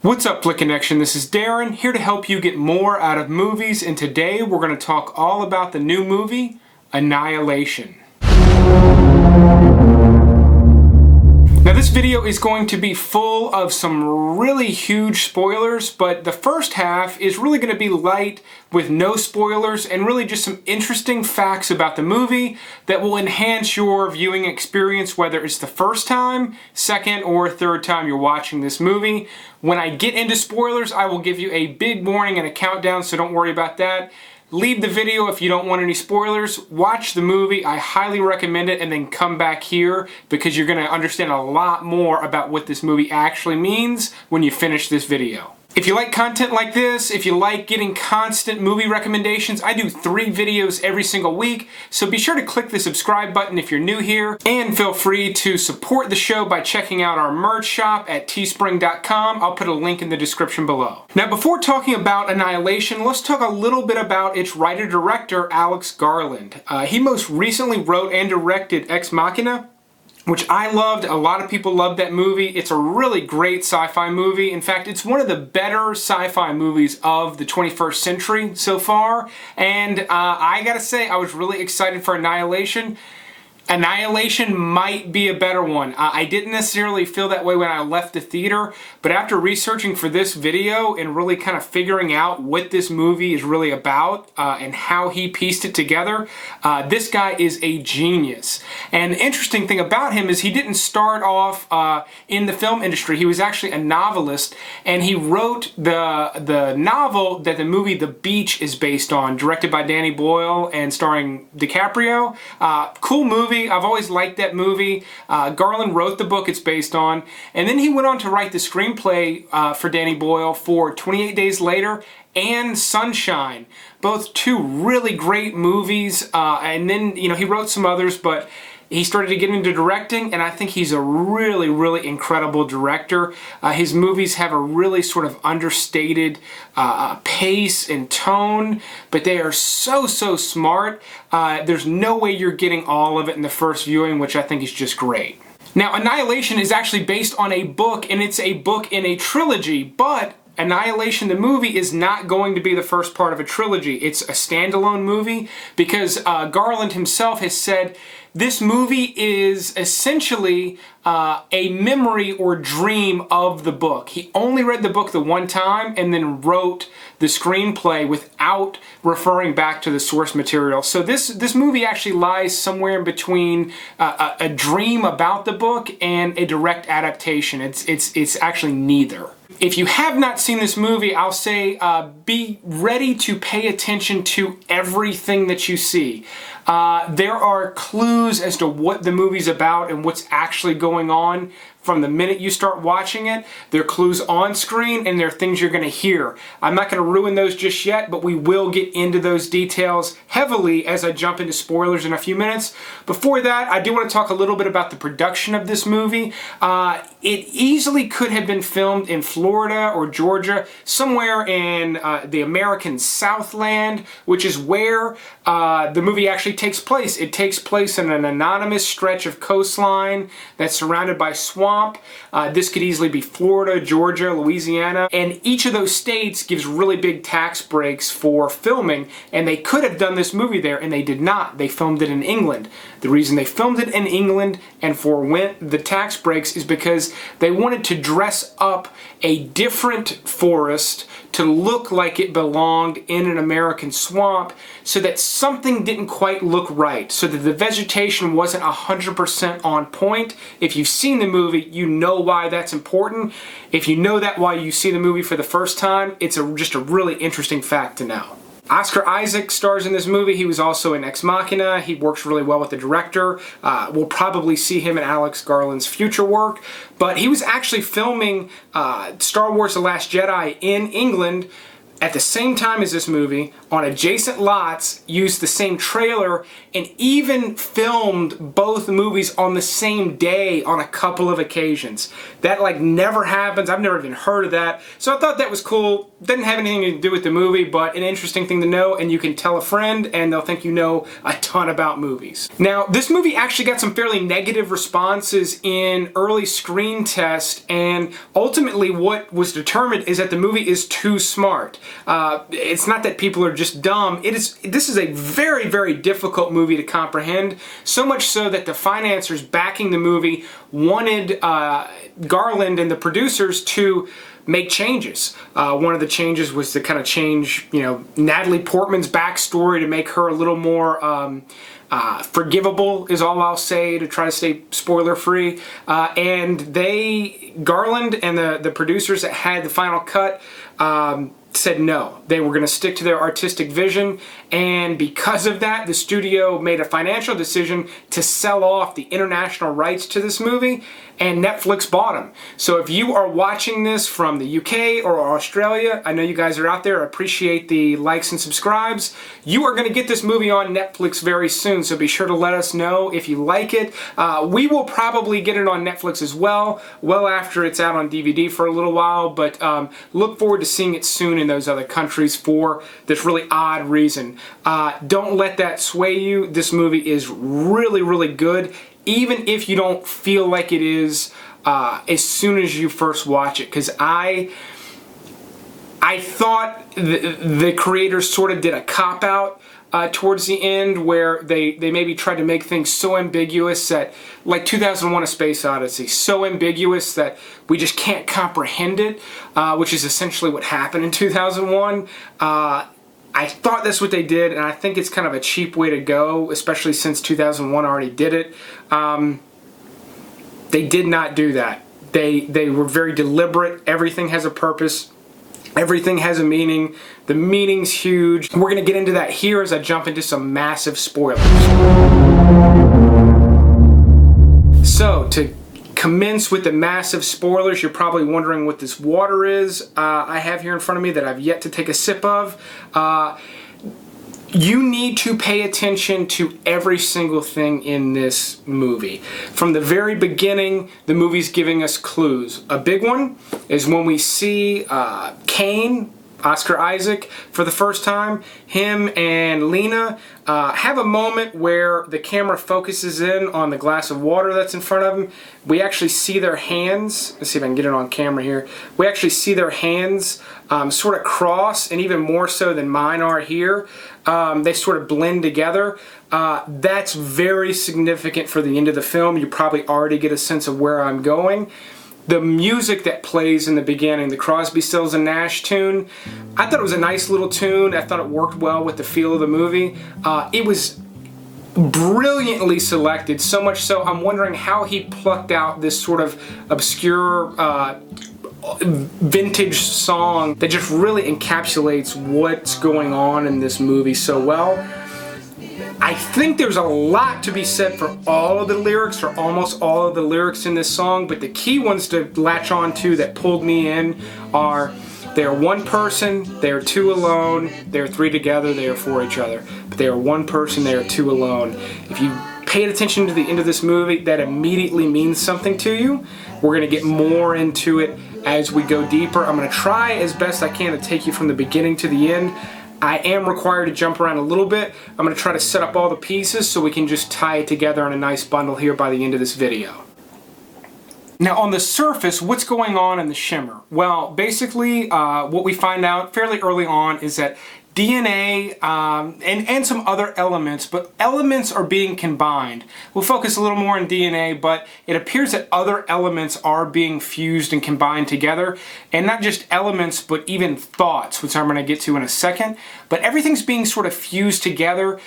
What's up, Flick Connection? This is Darren, here to help you get more out of movies, and today we're going to talk all about the new movie, Annihilation. Now this video is going to be full of some really huge spoilers, but the first half is really going to be light with no spoilers and really just some interesting facts about the movie that will enhance your viewing experience, whether it's the first time, second, or third time you're watching this movie. When I get into spoilers, I will give you a big warning and a countdown, so don't worry about that. Leave the video if you don't want any spoilers. Watch the movie. I highly recommend it, and then come back here because you're going to understand a lot more about what this movie actually means when you finish this video. If you like content like this, if you like getting constant movie recommendations, I do 3 videos every single week, so be sure to click the subscribe button if you're new here, and feel free to support the show by checking out our merch shop at teespring.com. I'll put a link in the description below. Now, before talking about Annihilation, let's talk a little bit about its writer-director, Alex Garland. He most recently wrote and directed Ex Machina, which I loved. A lot of people loved that movie. It's a really great sci-fi movie. In fact, it's one of the better sci-fi movies of the 21st century so far. And I gotta say, I was really excited for Annihilation. Annihilation might be a better one. I didn't necessarily feel that way when I left the theater, but after researching for this video and really kind of figuring out what this movie is really about and how he pieced it together, this guy is a genius. And the interesting thing about him is he didn't start off in the film industry. He was actually a novelist, and he wrote the novel that the movie The Beach is based on, directed by Danny Boyle and starring DiCaprio. Cool movie. I've always liked that movie. Garland wrote the book it's based on, and then he went on to write the screenplay for Danny Boyle for 28 Days Later and Sunshine. Both two really great movies, and then, you know, he wrote some others, but he started to get into directing, and I think he's a really, really incredible director. His movies have a really sort of understated pace and tone, but they are so smart. There's no way you're getting all of it in the first viewing, which I think is just great. Now, Annihilation is actually based on a book, and it's a book in a trilogy, but Annihilation, the movie, is not going to be the first part of a trilogy. It's a standalone movie because Garland himself has said this movie is essentially a memory or dream of the book. He only read the book the one time and then wrote the screenplay without referring back to the source material. So this movie actually lies somewhere in between a dream about the book and a direct adaptation. It's actually neither. If you have not seen this movie, I'll say be ready to pay attention to everything that you see. There are clues as to what the movie's about and what's actually going on from the minute you start watching it. There are clues on screen, and there are things you're going to hear. I'm not going to ruin those just yet, but we will get into those details heavily as I jump into spoilers in a few minutes. Before that, I do want to talk a little bit about the production of this movie. It easily could have been filmed in Florida or Georgia, somewhere in the American Southland, which is where the movie actually takes place. It takes place in an anonymous stretch of coastline that's surrounded by swamp. This could easily be Florida, Georgia, Louisiana, and each of those states gives really big tax breaks for filming, and they could have done this movie there, and they did not. They filmed it in England. The reason they filmed it in England and forwent the tax breaks is because they wanted to dress up a different forest to look like it belonged in an American swamp, so that something didn't quite look right, so that the vegetation wasn't 100% on point. If you've seen the movie, you know why that's important. If you know that while you see the movie for the first time, it's just a really interesting fact to know. Oscar Isaac stars in this movie. He was also in Ex Machina. He works really well with the director. We'll probably see him in Alex Garland's future work. But he was actually filming Star Wars The Last Jedi in England at the same time as this movie on adjacent lots, used the same trailer, and even filmed both movies on the same day on a couple of occasions. That like never happens. I've never even heard of that. So I thought that was cool. Didn't have anything to do with the movie, but an interesting thing to know, and you can tell a friend and they'll think you know a ton about movies. Now, this movie actually got some fairly negative responses in early screen tests, and ultimately what was determined is that the movie is too smart. It's not that people are just dumb. This is a very, very difficult movie to comprehend, so much so that the financiers backing the movie wanted Garland and the producers to make changes. One of the changes was to kind of change, Natalie Portman's backstory to make her a little more forgivable, is all I'll say, to try to stay spoiler free. And Garland and the producers that had the final cut said no. They were going to stick to their artistic vision, and because of that, the studio made a financial decision to sell off the international rights to this movie, and Netflix bought them. So if you are watching this from the UK or Australia, I know you guys are out there, I appreciate the likes and subscribes. You are going to get this movie on Netflix very soon, so be sure to let us know if you like it. We will probably get it on Netflix as well after it's out on DVD for a little while, but look forward to seeing it soon in those other countries for this really odd reason. Don't let that sway you. This movie is really, really good, even if you don't feel like it is as soon as you first watch it, because I thought the creators sort of did a cop-out towards the end, where they maybe tried to make things so ambiguous that, like 2001: A Space Odyssey, so ambiguous that we just can't comprehend it, which is essentially what happened in 2001. I thought that's what they did, and I think it's kind of a cheap way to go, especially since 2001 already did it. They did not do that. They were very deliberate. Everything has a purpose. Everything has a meaning. The meaning's huge. We're going to get into that here as I jump into some massive spoilers. So, to commence with the massive spoilers, you're probably wondering what this water is I have here in front of me that I've yet to take a sip of. You need to pay attention to every single thing in this movie. From the very beginning, the movie's giving us clues. A big one is when we see Cain, Oscar Isaac, for the first time. Him and Lena have a moment where the camera focuses in on the glass of water that's in front of them. We actually see their hands. Let's see if I can get it on camera here. We actually see their hands sort of cross, and even more so than mine are here. They sort of blend together. That's very significant for the end of the film. You probably already get a sense of where I'm going. The music that plays in the beginning, the Crosby, Stills and Nash tune, I thought it was a nice little tune. I thought it worked well with the feel of the movie. It was brilliantly selected, so much so I'm wondering how he plucked out this sort of obscure vintage song that just really encapsulates what's going on in this movie so well. I think there's a lot to be said for all of the lyrics, or almost all of the lyrics in this song, but the key ones to latch on to that pulled me in are: they are one person, they are two alone, they are three together, they are for each other. But they are one person, they are two alone. If you paid attention to the end of this movie, that immediately means something to you. We're going to get more into it as we go deeper. I'm going to try as best I can to take you from the beginning to the end. I am required to jump around a little bit. I'm going to try to set up all the pieces so we can just tie it together in a nice bundle here by the end of this video. Now, on the surface, what's going on in the shimmer? Well, basically, what we find out fairly early on is that DNA and some other elements, but elements are being combined. We'll focus a little more on DNA, but it appears that other elements are being fused and combined together, and not just elements, but even thoughts, which I'm going to get to in a second. But everything's being sort of fused together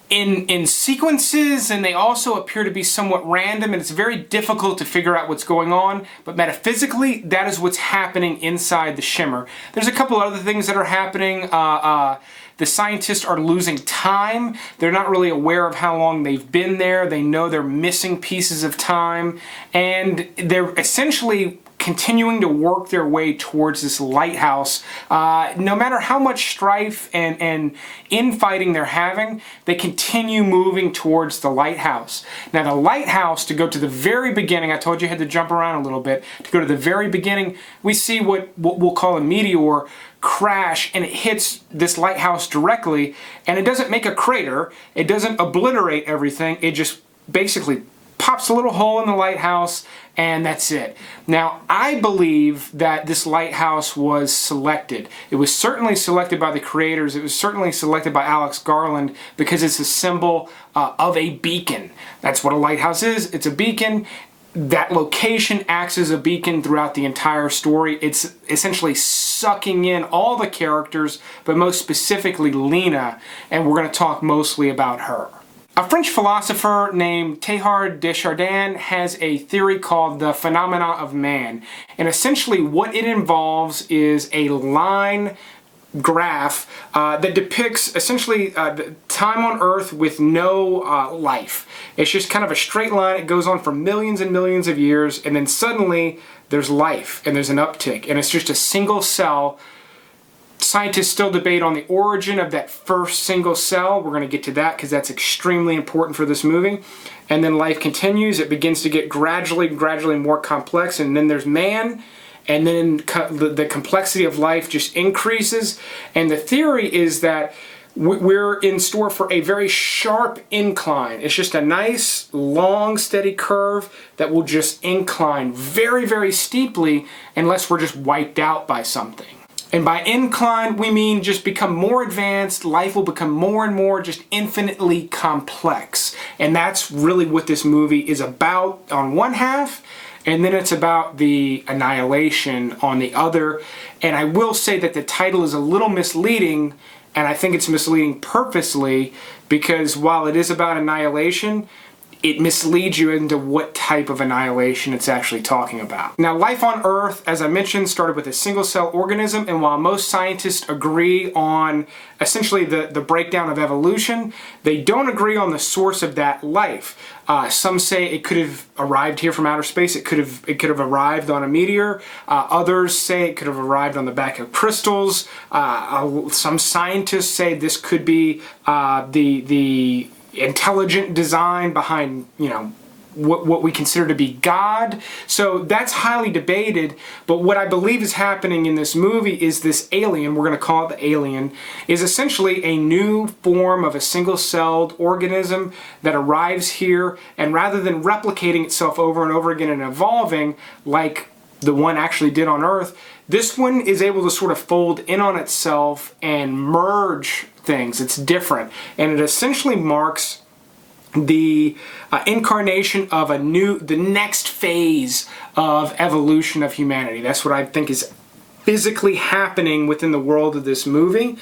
in sequences, and they also appear to be somewhat random, and it's very difficult to figure out what's going on, but metaphysically, that is what's happening inside the shimmer. There's a couple other things that are happening. The scientists are losing time. They're not really aware of how long they've been there. They know they're missing pieces of time, and they're essentially continuing to work their way towards this lighthouse. No matter how much strife and infighting they're having, they continue moving towards the lighthouse. Now the lighthouse, to go to the very beginning, I told you I had to jump around a little bit. To go to the very beginning, we see what we'll call a meteor crash, and it hits this lighthouse directly, and it doesn't make a crater, it doesn't obliterate everything, it just basically pops a little hole in the lighthouse, and that's it. Now, I believe that this lighthouse was selected. It was certainly selected by the creators. It was certainly selected by Alex Garland because it's a symbol of a beacon. That's what a lighthouse is. It's a beacon. That location acts as a beacon throughout the entire story. It's essentially sucking in all the characters, but most specifically Lena, and we're going to talk mostly about her. A French philosopher named Teilhard de Chardin has a theory called the phenomena of man. And essentially what it involves is a line graph that depicts essentially the time on Earth with no life. It's just kind of a straight line. It goes on for millions and millions of years, and then suddenly there's life and there's an uptick, and it's just a single cell. Scientists still debate on the origin of that first single cell. We're going to get to that because that's extremely important for this movie. And then life continues. It begins to get gradually more complex, and then there's man, and then the complexity of life just increases. And the theory is that we're in store for a very sharp incline. It's just a nice, long, steady curve that will just incline very, very steeply unless we're just wiped out by something. And by incline, we mean just become more advanced, life will become more and more just infinitely complex. And that's really what this movie is about on one half, and then it's about the annihilation on the other. And I will say that the title is a little misleading, and I think it's misleading purposely, because while it is about annihilation, it misleads you into what type of annihilation it's actually talking about. Now, life on Earth, as I mentioned, started with a single-cell organism, and while most scientists agree on essentially the breakdown of evolution, they don't agree on the source of that life. Some say it could have arrived here from outer space. It could have arrived on a meteor. Others say it could have arrived on the back of crystals. Some scientists say this could be the intelligent design behind, what we consider to be God. So that's highly debated, but what I believe is happening in this movie is this alien, we're going to call it the alien, is essentially a new form of a single-celled organism that arrives here, and rather than replicating itself over and over again and evolving like the one actually did on Earth, this one is able to sort of fold in on itself and merge things. It's different, and it essentially marks the incarnation of the next phase of evolution of humanity. That's what I think is physically happening within the world of this movie.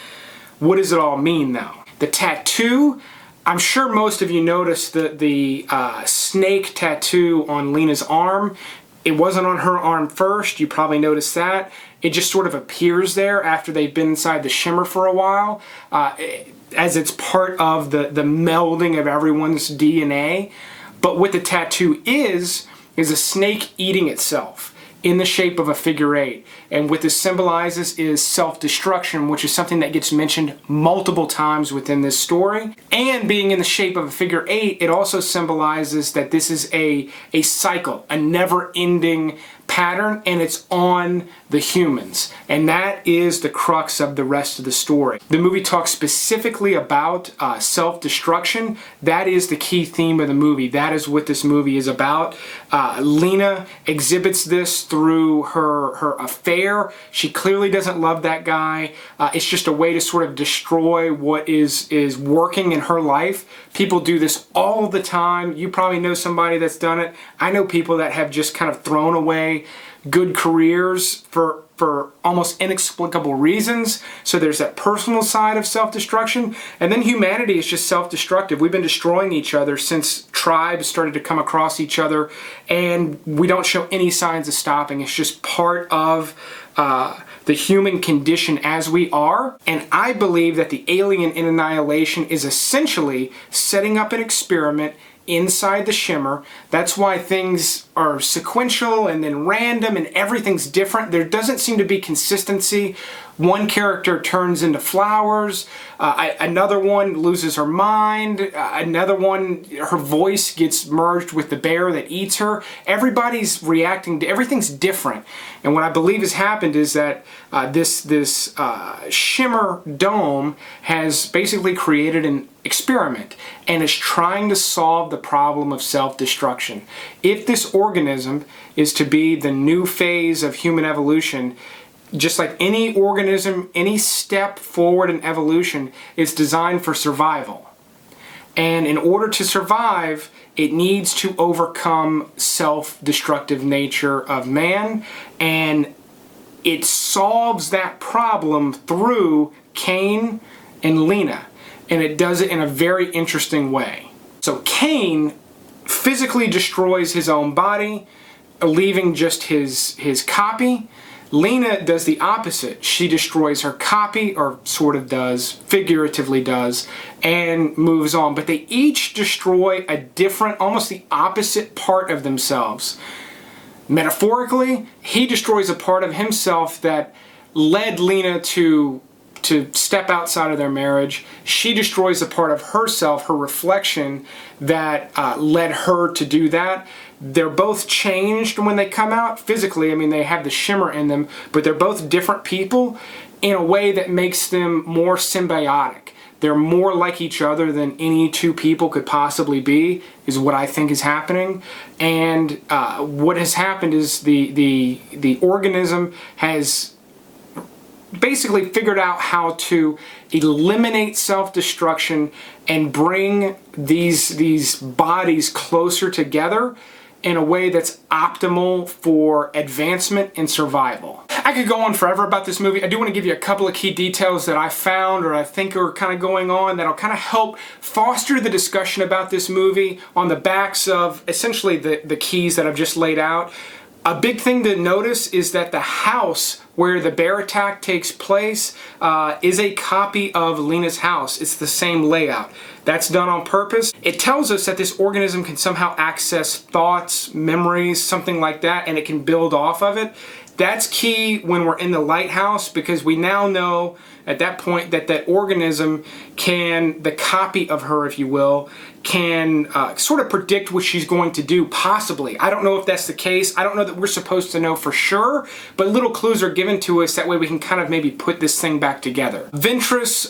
What does it all mean, though? The tattoo, I'm sure most of you noticed the snake tattoo on Lena's arm. It wasn't on her arm first, you probably noticed that. It just sort of appears there after they've been inside the shimmer for a while, as it's part of the melding of everyone's DNA. But what the tattoo is a snake eating itself in the shape of a figure 8. And what this symbolizes is self-destruction, which is something that gets mentioned multiple times within this story. And being in the shape of a figure 8, it also symbolizes that this is a cycle, a never-ending pattern, and it's on the humans. And that is the crux of the rest of the story. The movie talks specifically about self-destruction. That is the key theme of the movie. That is what this movie is about. Lena exhibits this through her affair. She clearly doesn't love that guy. It's just a way to sort of destroy what is working in her life. People do this all the time. You probably know somebody that's done it. I know people that have just kind of thrown away good careers for almost inexplicable reasons. So there's that personal side of self-destruction, and then humanity is just self-destructive. We've been destroying each other since tribes started to come across each other, and we don't show any signs of stopping. It's just part of the human condition as we are. And I believe that the alien in Annihilation is essentially setting up an experiment inside the shimmer. That's why things are sequential and then random and everything's different. There doesn't seem to be consistency. One character turns into flowers, another one loses her mind, another one, her voice gets merged with the bear that eats her. Everybody's reacting to, everything's different. And what I believe has happened is that this shimmer dome has basically created an experiment and is trying to solve the problem of self-destruction. If this organism is to be the new phase of human evolution, just like any organism, any step forward in evolution is designed for survival. And in order to survive, it needs to overcome self-destructive nature of man, and it solves that problem through Cain and Lena, and it does it in a very interesting way. So Cain physically destroys his own body, leaving just his copy. Lena does the opposite. She destroys her copy, or sort of does, figuratively does, and moves on. But they each destroy a different, almost the opposite part of themselves. Metaphorically, he destroys a part of himself that led Lena to step outside of their marriage. She destroys a part of herself, her reflection, that led her to do that. They're both changed when they come out physically. I mean, they have the shimmer in them, but they're both different people in a way that makes them more symbiotic. They're more like each other than any two people could possibly be, is what I think is happening. And what has happened is the organism has basically figured out how to eliminate self-destruction and bring these bodies closer together in a way that's optimal for advancement and survival. I could go on forever about this movie. I do want to give you a couple of key details that I found or I think are kind of going on that'll kind of help foster the discussion about this movie on the backs of essentially the keys that I've just laid out. A big thing to notice is that the house where the bear attack takes place is a copy of Lena's house. It's the same layout. That's done on purpose. It tells us that this organism can somehow access thoughts, memories, something like that, and it can build off of it. That's key when we're in the lighthouse, because we now know at that point that that organism can, the copy of her, if you will, can sort of predict what she's going to do, possibly. I don't know if that's the case. I don't know that we're supposed to know for sure, but little clues are given to us. That way we can kind of maybe put this thing back together. Ventress,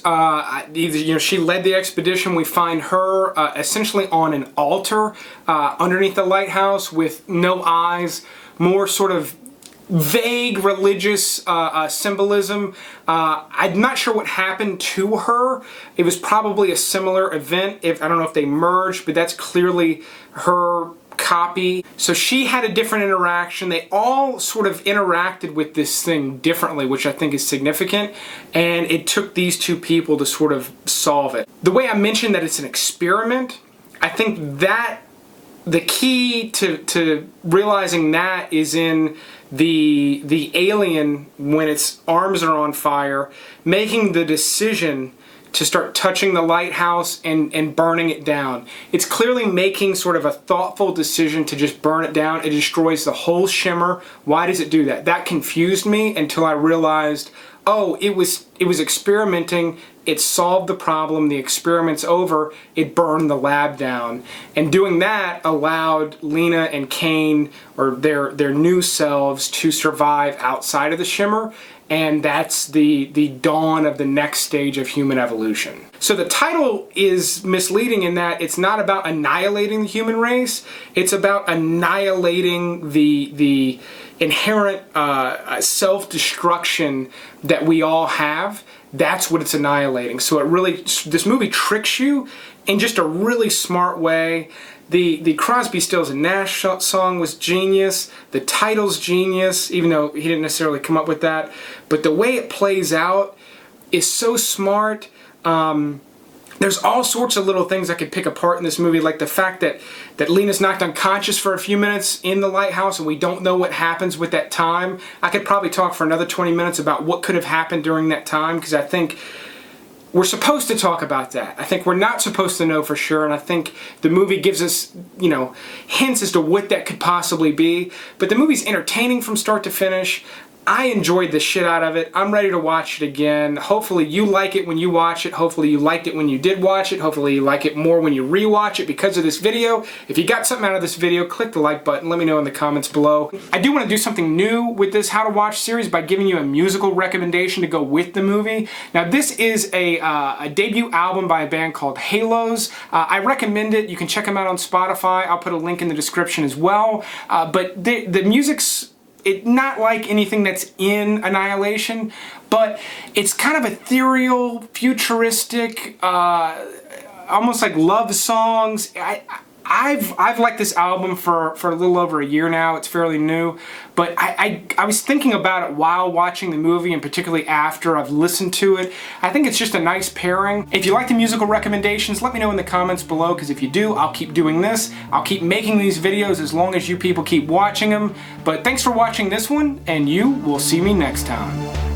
she led the expedition. We find her essentially on an altar underneath the lighthouse with no eyes, more sort of vague religious symbolism. I'm not sure what happened to her. It was probably a similar event. I don't know if they merged, but that's clearly her copy. So she had a different interaction. They all sort of interacted with this thing differently, which I think is significant, and it took these two people to sort of solve it. The way I mentioned that it's an experiment, I think that the key to realizing that is in the alien, when its arms are on fire, making the decision to start touching the lighthouse and burning it down. It's clearly making sort of a thoughtful decision to just burn it down. It destroys the whole shimmer. Why does it do that? That confused me until I realized, oh, it was experimenting. It solved the problem. The experiment's over. It burned the lab down. And doing that allowed Lena and Cain, or their new selves, to survive outside of the shimmer. And that's the dawn of the next stage of human evolution. So the title is misleading in that it's not about annihilating the human race. It's about annihilating the inherent self-destruction that we all have. That's what it's annihilating. So it really, this movie tricks you in just a really smart way. The Crosby, Stills and Nash song was genius. The title's genius, even though he didn't necessarily come up with that. But the way it plays out is so smart. There's all sorts of little things I could pick apart in this movie, like the fact that Lena's knocked unconscious for a few minutes in the lighthouse and we don't know what happens with that time. I could probably talk for another 20 minutes about what could have happened during that time, because I think we're supposed to talk about that. I think we're not supposed to know for sure, and I think the movie gives us, you know, hints as to what that could possibly be. But the movie's entertaining from start to finish. I enjoyed the shit out of it. I'm ready to watch it again. Hopefully you like it when you watch it. Hopefully you liked it when you did watch it. Hopefully you like it more when you rewatch it because of this video. If you got something out of this video, click the like button. Let me know in the comments below. I do want to do something new with this How to Watch series by giving you a musical recommendation to go with the movie. Now this is a debut album by a band called Halos. I recommend it. You can check them out on Spotify. I'll put a link in the description as well. But the music's not like anything that's in Annihilation, but it's kind of ethereal, futuristic, almost like love songs. I've liked this album for a little over a year now. It's fairly new, but I was thinking about it while watching the movie, and particularly after I've listened to it. I think it's just a nice pairing. If you like the musical recommendations, let me know in the comments below, because if you do, I'll keep doing this. I'll keep making these videos as long as you people keep watching them. But thanks for watching this one, and you will see me next time.